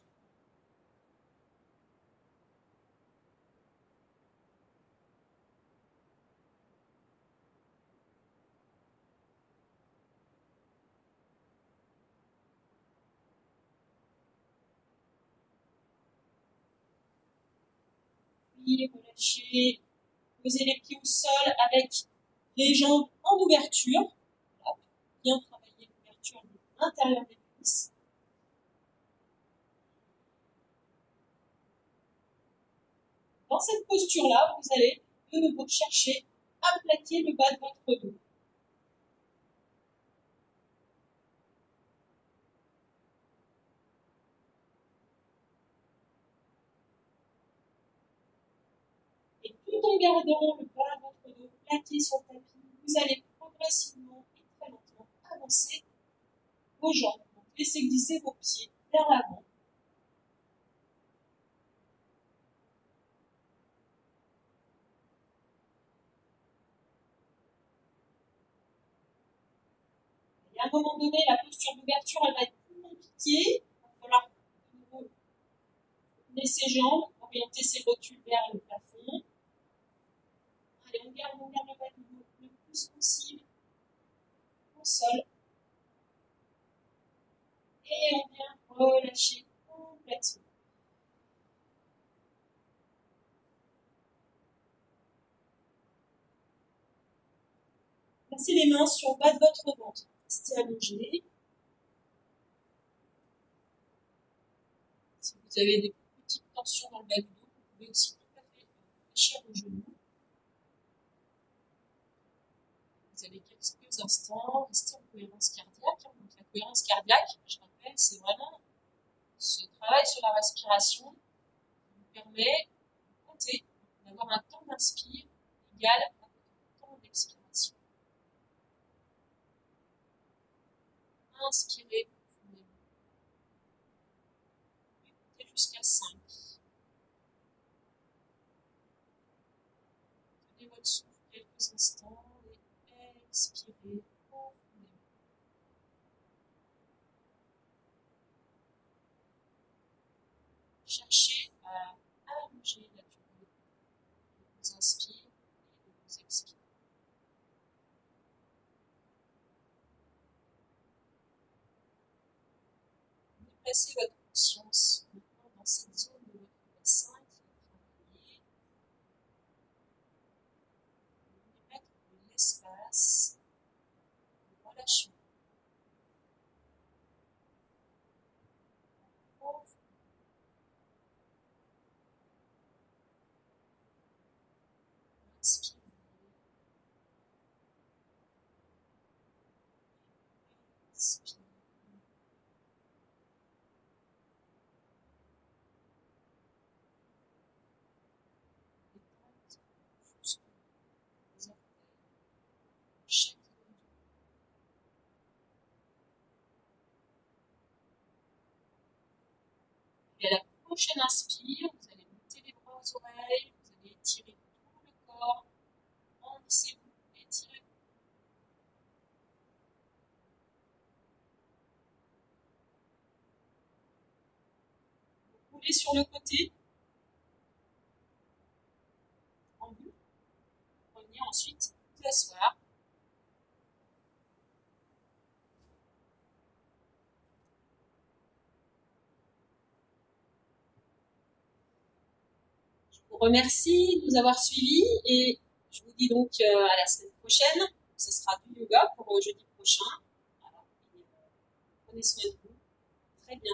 Puis relâchez. Posez les pieds au sol avec les jambes en ouverture. Hop, bien travailler l'ouverture de l'intérieur des cuisses. Dans cette posture-là, vous allez de nouveau chercher à plaquer le bas de votre dos. Et tout en gardant le bas de votre dos plaqué sur le tapis, vous allez progressivement et très lentement avancer vos jambes. Donc, laissez glisser vos pieds vers l'avant. Et à un moment donné, la posture d'ouverture, elle va être plus compliquée. Il va falloir de nouveau tourner ses jambes, orienter ses rotules vers le plafond. Allez, on garde le bas du dos le plus possible au sol. Et on vient relâcher complètement. Placez les mains sur le bas de votre ventre. Restez allongé. Si vous avez des petites tensions dans le bas du dos, vous pouvez aussi tout à fait fléchir le genou. Vous avez quelques instants, restez en cohérence cardiaque. Donc la cohérence cardiaque, je rappelle, c'est vraiment ce travail sur la respiration qui vous permet de compter, d'avoir un temps d'inspire égal à votre temps d'expiration. Inspirez profondément. Comptez jusqu'à 5. Tenez votre souffle quelques instants et expirez profondément. Cherchez à allonger la durée de vos inspires et de vos expires. Déplacez votre conscience maintenant dans cette zone de votre bassin qui est travaillée. Vous venez mettre de l'espace, de relâchement. Inspirez. Inspire. Détente jusqu'aux orteils. Chaque zone du corps. Et à la prochaine inspire, vous allez monter les bras aux oreilles, vous allez étirer tout le corps. Grandissez-vous, étirez-vous. Roulez sur le côté, en bout. Revenez ensuite vous asseoir. Je vous remercie de nous avoir suivis et je vous dis donc à la semaine prochaine. Ce sera du yoga pour jeudi prochain. Alors, prenez soin de vous. Très bien.